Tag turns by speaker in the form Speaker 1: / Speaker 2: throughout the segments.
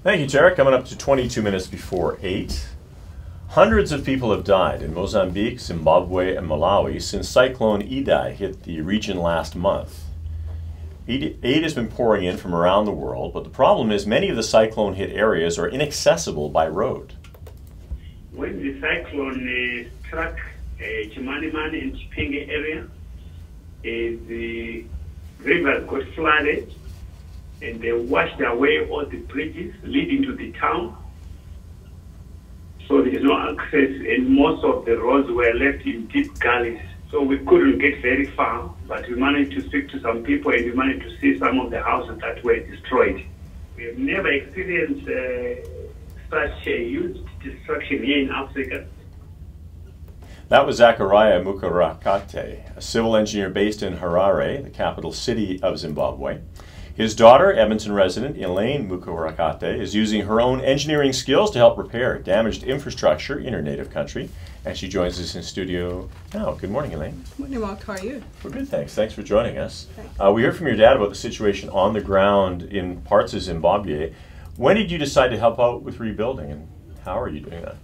Speaker 1: Thank you, Tara. Coming up to 22 minutes before 8. Hundreds of people have died in Mozambique, Zimbabwe, and Malawi since Cyclone Idai hit the region last month. Aid has been pouring in from around the world, but the problem is many of the cyclone-hit areas are inaccessible by road.
Speaker 2: When the cyclone struck Chimanimani and Chipinge area, the rivers got flooded and they washed away all the bridges leading to the town. So there is no access, and most of the roads were left in deep gullies. So we couldn't get very far, but we managed to speak to some people and we managed to see some of the houses that were destroyed. We have never experienced such a huge destruction here in Africa.
Speaker 1: That was Zachariah Mukarakate, a civil engineer based in Harare, the capital city of Zimbabwe. His daughter, Edmonton resident Elaine Mukarakate, is using her own engineering skills to help repair damaged infrastructure in her native country. And she joins us in studio now. Good morning, Elaine.
Speaker 3: Good morning, Mark. How are you?
Speaker 1: We're good, thanks. Thanks for joining us. We heard from your dad about the situation on the ground in parts of Zimbabwe. When did you decide to help out with rebuilding, and how are you doing that?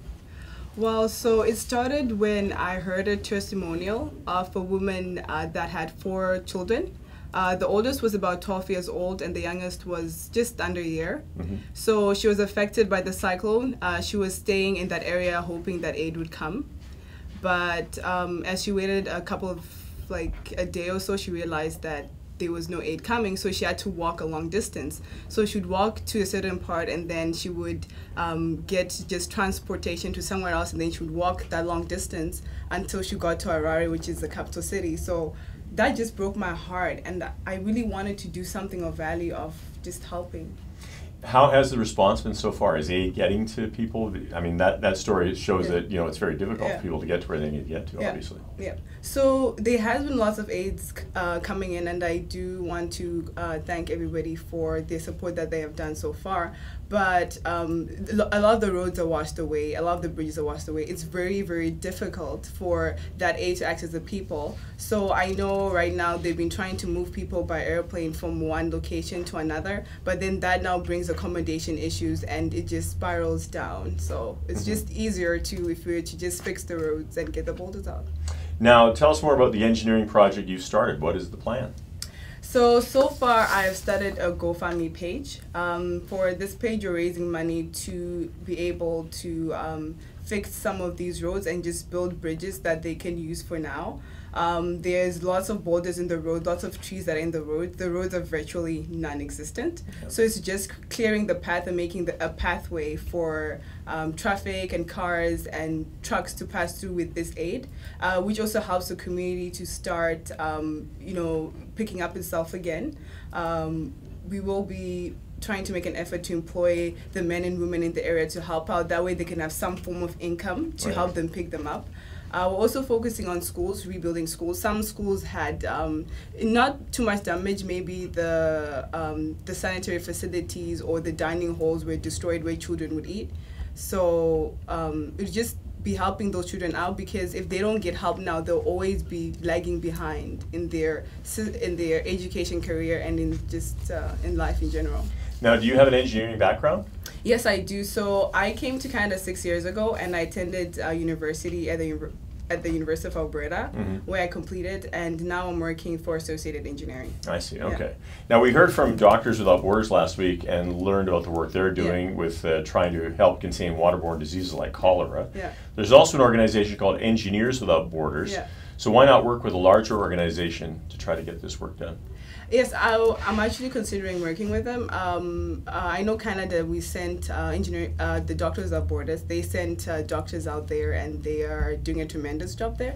Speaker 3: Well, so it started when I heard a testimonial of a woman that had 4 children. The oldest was about 12 years old and the youngest was just under a year. So she was affected by the cyclone. She was staying in that area hoping that aid would come. But as she waited a day or so, she realized that there was no aid coming, so she had to walk a long distance. So she would walk to a certain part and then she would get just transportation to somewhere else, and then she would walk that long distance until she got to Harare, which is the capital city. So that just broke my heart, and I really wanted to do something of value of just helping.
Speaker 1: How has the response been so far? Is aid getting to people? I mean, that story shows that it's very difficult for people to get to where they need to get to, obviously.
Speaker 3: Yeah. So there has been lots of aids coming in, and I do want to thank everybody for the support that they have done so far. But a lot of the roads are washed away, a lot of the bridges are washed away. It's very, very difficult for that aid to access the people. So I know right now they've been trying to move people by airplane from one location to another, but then that now brings accommodation issues and it just spirals down. So it's just easier if we were to just fix the roads and get the boulders out.
Speaker 1: Now tell us more about the engineering project you've started. What is the plan?
Speaker 3: So far I've started a GoFundMe page. For this page, we're raising money to be able to fix some of these roads and just build bridges that they can use for now. There's lots of boulders in the road, lots of trees that are in the road. The roads are virtually non-existent. So it's just clearing the path and making a pathway for traffic and cars and trucks to pass through with this aid, which also helps the community to start, picking up itself again. We will be trying to make an effort to employ the men and women in the area to help out. That way they can have some form of income to help them pick them up. We're also focusing on schools, rebuilding schools. Some schools had not too much damage. Maybe the sanitary facilities or the dining halls were destroyed where children would eat. So it would just be helping those children out, because if they don't get help now, they'll always be lagging behind in their education career and in life in general. Now,
Speaker 1: do you have an engineering background?
Speaker 3: Yes, I do. So I came to Canada 6 years ago, and I attended university at the University of Alberta, where I completed, and now I'm working for Associated Engineering.
Speaker 1: I see, okay. Now, we heard from Doctors Without Borders last week and learned about the work they're doing with trying to help contain waterborne diseases like cholera. There's also an organization called Engineers Without Borders. So why not work with a larger organization to try to get this work done?
Speaker 3: Yes, I'm actually considering working with them. I know Canada, we sent the Doctors Without Borders. They sent doctors out there, and they are doing a tremendous job there.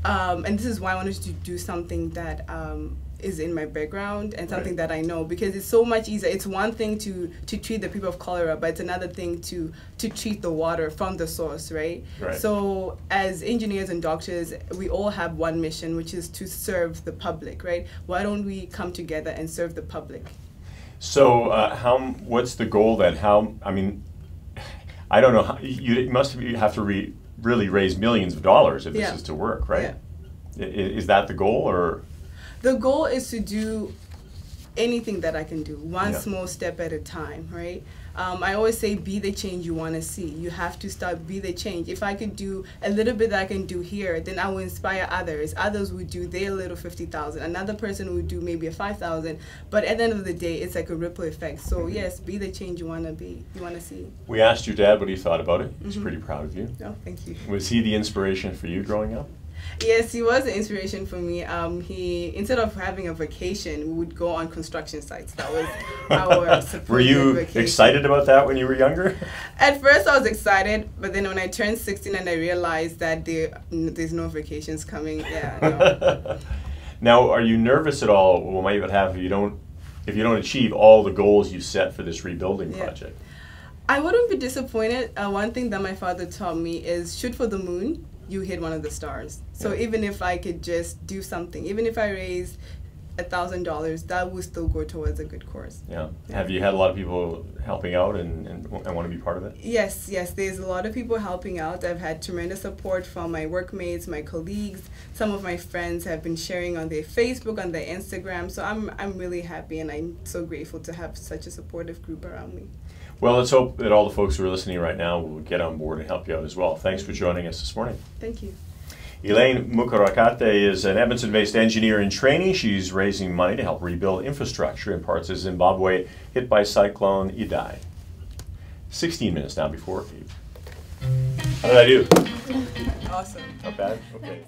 Speaker 3: And this is why I wanted to do something that is in my background and something that I know, because it's so much easier. It's one thing to treat the people of cholera, but it's another thing to treat the water from the source, right? So as engineers and doctors, we all have one mission, which is to serve the public, right? Why don't we come together and serve the public?
Speaker 1: So what's the goal then? I mean, I don't know. You must have to really raise millions of dollars if this is to work, right? Is that the goal, or?
Speaker 3: The goal is to do anything that I can do, one
Speaker 1: Yeah.
Speaker 3: small step at a time, right? I always say be the change you want to see. You have to start, be the change. If I could do a little bit that I can do here, then I will inspire others. Others would do their little 50,000. Another person would do maybe a 5,000. But at the end of the day, it's like a ripple effect. So yes, be the change you want to be, you want to see.
Speaker 1: We asked your dad what he thought about it. He's pretty proud of you.
Speaker 3: Oh, thank you.
Speaker 1: Was he the inspiration for you growing up?
Speaker 3: Yes, he was an inspiration for me. He, instead of having a vacation, we would go on construction sites. That was our supposed
Speaker 1: Were you
Speaker 3: vacation.
Speaker 1: excited about that when you were younger?
Speaker 3: At first I was excited, but then when I turned 16 and I realized that there's no vacations coming, yeah, no.
Speaker 1: Now, are you nervous at all what might happen if you don't achieve all the goals you set for this rebuilding project?
Speaker 3: I wouldn't be disappointed. One thing that my father taught me is shoot for the moon, you hit one of the stars. So even if I could just do something, even if I raised $1,000, that would still go towards a good cause.
Speaker 1: Yeah. Have you had a lot of people helping out and want to be part of it?
Speaker 3: Yes, there's a lot of people helping out. I've had tremendous support from my workmates, my colleagues. Some of my friends have been sharing on their Facebook, on their Instagram. So I'm really happy, and I'm so grateful to have such a supportive group around me.
Speaker 1: Well, let's hope that all the folks who are listening right now will get on board and help you out as well. Thanks for joining us this morning.
Speaker 3: Thank you.
Speaker 1: Elaine Mukarakate is an Edmonton-based engineer in training. She's raising money to help rebuild infrastructure in parts of Zimbabwe hit by Cyclone Idai. 16 minutes now before 8. How did I do?
Speaker 3: Awesome.
Speaker 1: Not bad? Okay.